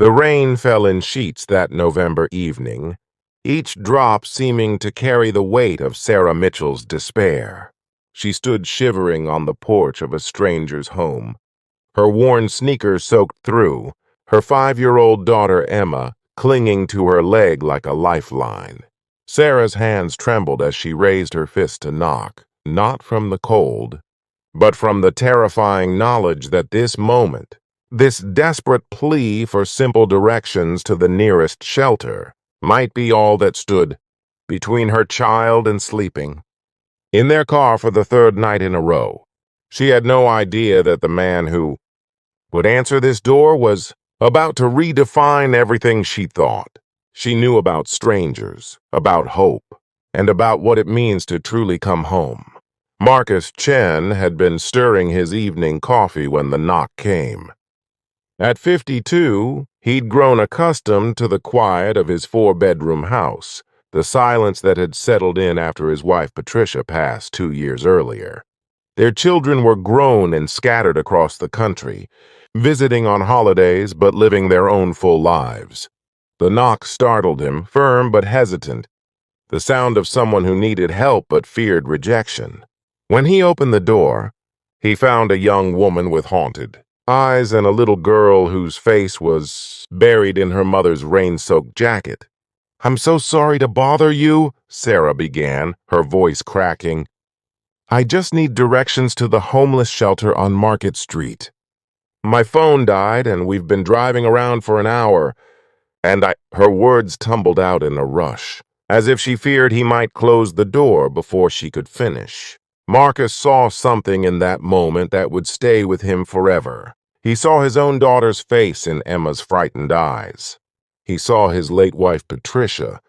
The rain fell in sheets that November evening, each drop seeming to carry the weight of Sarah Mitchell's despair. She stood shivering on the porch of a stranger's home, her worn sneakers soaked through, her 5-year-old daughter Emma clinging to her leg like a lifeline. Sarah's hands trembled as she raised her fist to knock, not from the cold, but from the terrifying knowledge that this moment, this desperate plea for simple directions to the nearest shelter, might be all that stood between her child and sleeping. In their car for the third night in a row, she had no idea that the man who would answer this door was about to redefine everything she thought. She knew about strangers, about hope, and about what it means to truly come home. Marcus Chen had been stirring his evening coffee when the knock came. At 52, he'd grown accustomed to the quiet of his 4-bedroom house, the silence that had settled in after his wife Patricia passed 2 years earlier. Their children were grown and scattered across the country, visiting on holidays but living their own full lives. The knock startled him, firm but hesitant, the sound of someone who needed help but feared rejection. When he opened the door, he found a young woman with haunted eyes and a little girl whose face was buried in her mother's rain-soaked jacket. "I'm so sorry to bother you," Sarah began, her voice cracking. "I just need directions to the homeless shelter on Market Street. My phone died and we've been driving around for an hour." Her words tumbled out in a rush, as if she feared he might close the door before she could finish. Marcus saw something in that moment that would stay with him forever. He saw his own daughter's face in Emma's frightened eyes. He saw his late wife Patricia,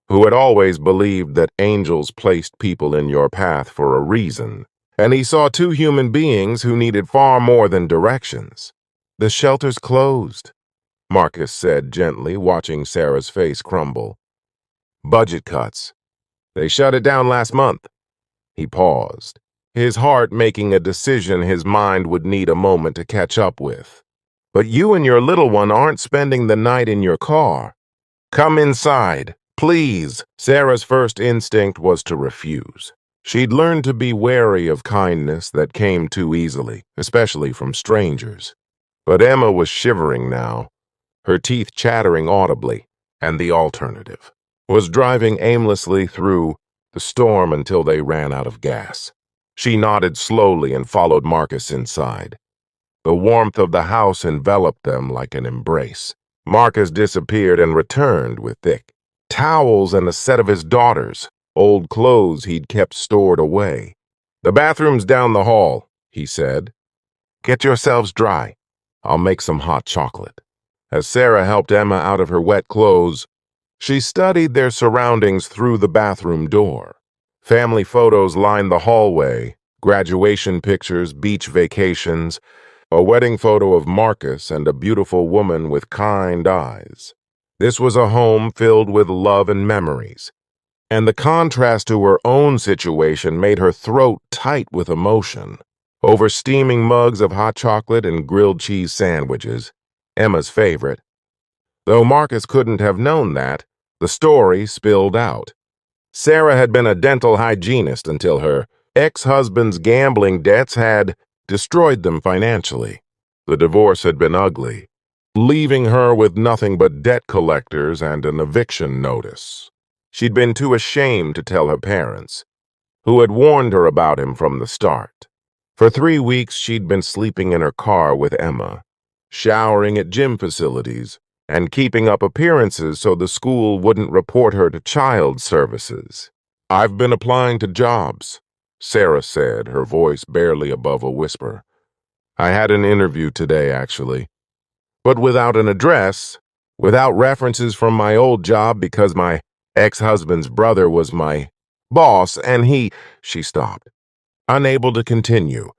who had always believed that angels placed people in your path for a reason. And he saw 2 human beings who needed far more than directions. "The shelter's closed," Marcus said gently, watching Sarah's face crumble. "Budget cuts. They shut it down last month." He paused, his heart making a decision his mind would need a moment to catch up with. "But you and your little one aren't spending the night in your car. Come inside, please." Sarah's first instinct was to refuse. She'd learned to be wary of kindness that came too easily, especially from strangers. But Emma was shivering now, her teeth chattering audibly, and the alternative was driving aimlessly through the storm until they ran out of gas. She nodded slowly and followed Marcus inside. The warmth of the house enveloped them like an embrace. Marcus disappeared and returned with thick towels and a set of his daughter's old clothes he'd kept stored away. "The bathroom's down the hall," he said. "Get yourselves dry. I'll make some hot chocolate." As Sarah helped Emma out of her wet clothes, she studied their surroundings through the bathroom door. Family photos lined the hallway, graduation pictures, beach vacations, a wedding photo of Marcus and a beautiful woman with kind eyes. This was a home filled with love and memories, and the contrast to her own situation made her throat tight with emotion. Over steaming mugs of hot chocolate and grilled cheese sandwiches, Emma's favorite. Though Marcus couldn't have known that, the story spilled out. Sarah had been a dental hygienist until her ex-husband's gambling debts had destroyed them financially. The divorce had been ugly, leaving her with nothing but debt collectors and an eviction notice. She'd been too ashamed to tell her parents, who had warned her about him from the start. For 3 weeks, she'd been sleeping in her car with Emma, showering at gym facilities, and keeping up appearances so the school wouldn't report her to child services. "I've been applying to jobs," Sarah said, her voice barely above a whisper. "I had an interview today, actually. But without an address, without references from my old job because my ex-husband's brother was my boss and She stopped, unable to continue.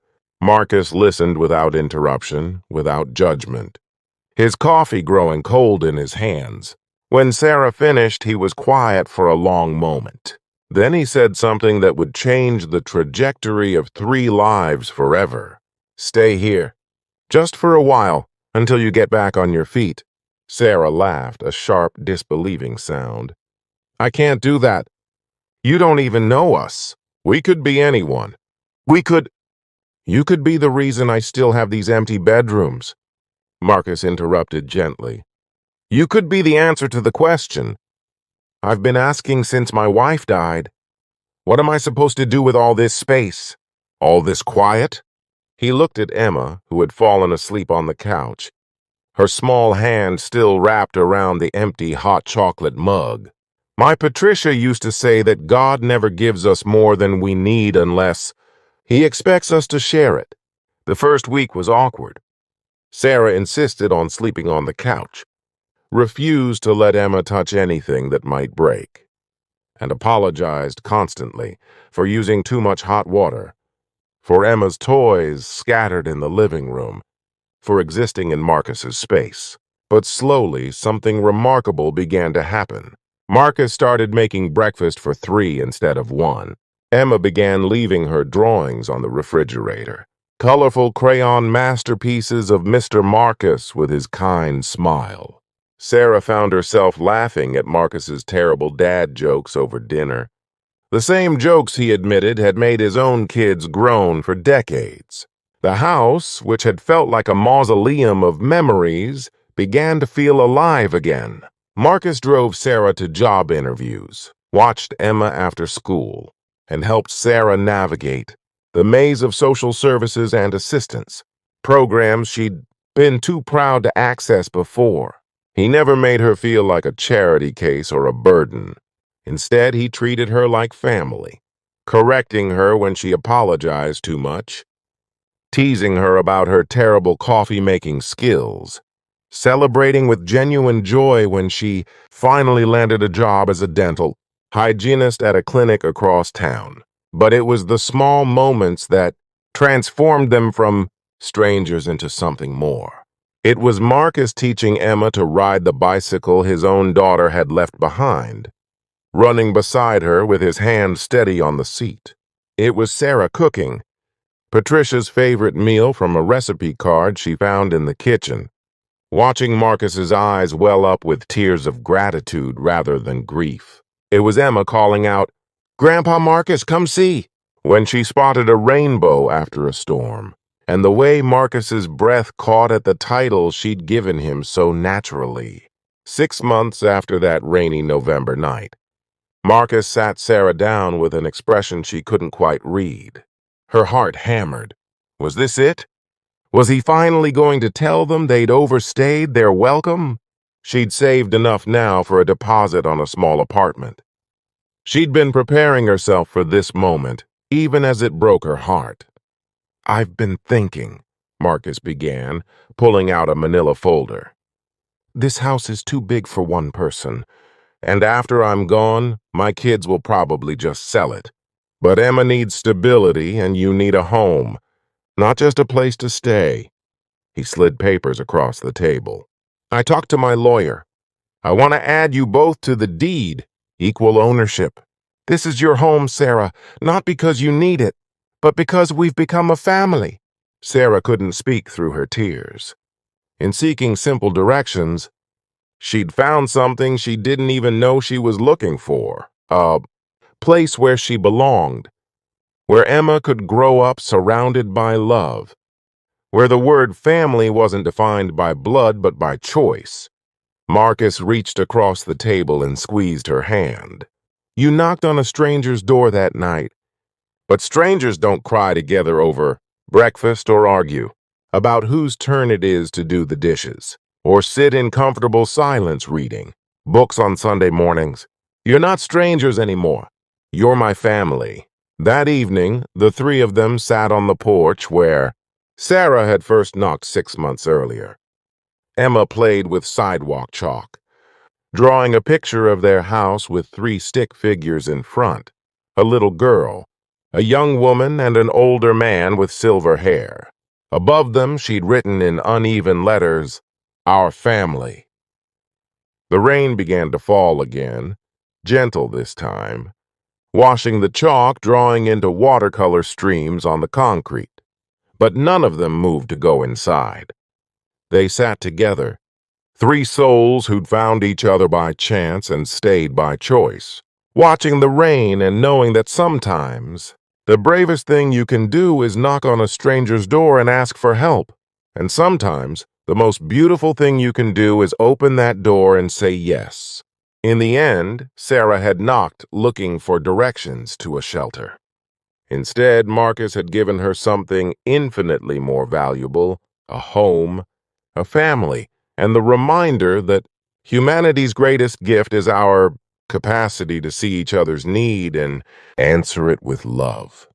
Marcus listened without interruption, without judgment, his coffee growing cold in his hands. When Sarah finished, he was quiet for a long moment. Then he said something that would change the trajectory of 3 lives forever. "Stay here, just for a while, until you get back on your feet." Sarah laughed, a sharp, disbelieving sound. I can't do that. You don't even know us. We could be anyone. We could... You could be the reason I still have these empty bedrooms. Marcus interrupted gently. You could be the answer to the question. I've been asking since my wife died. What am I supposed to do with all this space? All this quiet? He looked at Emma, who had fallen asleep on the couch, her small hand still wrapped around the empty hot chocolate mug. My Patricia used to say that God never gives us more than we need unless He expects us to share it. The first week was awkward. Sarah insisted on sleeping on the couch, refused to let Emma touch anything that might break, and apologized constantly for using too much hot water, for Emma's toys scattered in the living room, for existing in Marcus's space. But slowly, something remarkable began to happen. Marcus started making breakfast for 3 instead of 1. Emma began leaving her drawings on the refrigerator, colorful crayon masterpieces of Mr. Marcus with his kind smile. Sarah found herself laughing at Marcus's terrible dad jokes over dinner. The same jokes, he admitted, had made his own kids groan for decades. The house, which had felt like a mausoleum of memories, began to feel alive again. Marcus drove Sarah to job interviews, watched Emma after school, and helped Sarah navigate the maze of social services and assistance, programs she'd been too proud to access before. He never made her feel like a charity case or a burden. Instead, he treated her like family, correcting her when she apologized too much, teasing her about her terrible coffee-making skills, celebrating with genuine joy when she finally landed a job as a dental hygienist at a clinic across town. But it was the small moments that transformed them from strangers into something more. It was Marcus teaching Emma to ride the bicycle his own daughter had left behind, running beside her with his hand steady on the seat. It was Sarah cooking Patricia's favorite meal from a recipe card she found in the kitchen, watching Marcus's eyes well up with tears of gratitude rather than grief. It was Emma calling out, "Grandpa Marcus, come see," when she spotted a rainbow after a storm, and the way Marcus's breath caught at the title she'd given him so naturally. 6 months after that rainy November night, Marcus sat Sarah down with an expression she couldn't quite read. Her heart hammered. Was this it? Was he finally going to tell them they'd overstayed their welcome? She'd saved enough now for a deposit on a small apartment. She'd been preparing herself for this moment, even as it broke her heart. I've been thinking, Marcus began, pulling out a manila folder. This house is too big for one person, and after I'm gone, my kids will probably just sell it. But Emma needs stability, and you need a home, not just a place to stay. He slid papers across the table. I talked to my lawyer. I want to add you both to the deed, equal ownership. This is your home, Sarah, not because you need it, but because we've become a family. Sarah couldn't speak through her tears. In seeking simple directions, she'd found something she didn't even know she was looking for, a place where she belonged, where Emma could grow up surrounded by love, where the word family wasn't defined by blood but by choice. Marcus reached across the table and squeezed her hand. You knocked on a stranger's door that night, but strangers don't cry together over breakfast or argue about whose turn it is to do the dishes, or sit in comfortable silence reading books on Sunday mornings. You're not strangers anymore. You're my family. That evening, the 3 of them sat on the porch where Sarah had first knocked 6 months earlier. Emma played with sidewalk chalk, drawing a picture of their house with 3 stick figures in front, a little girl, a young woman, and an older man with silver hair. Above them, she'd written in uneven letters, Our Family. The rain began to fall again, gentle this time, washing the chalk, drawing into watercolor streams on the concrete. But none of them moved to go inside. They sat together, Three souls who'd found each other by chance and stayed by choice. Watching the rain and knowing that sometimes the bravest thing you can do is knock on a stranger's door and ask for help. And sometimes the most beautiful thing you can do is open that door and say yes. In the end, Sarah had knocked looking for directions to a shelter. Instead, Marcus had given her something infinitely more valuable, a home, a family, and the reminder that humanity's greatest gift is our capacity to see each other's need and answer it with love.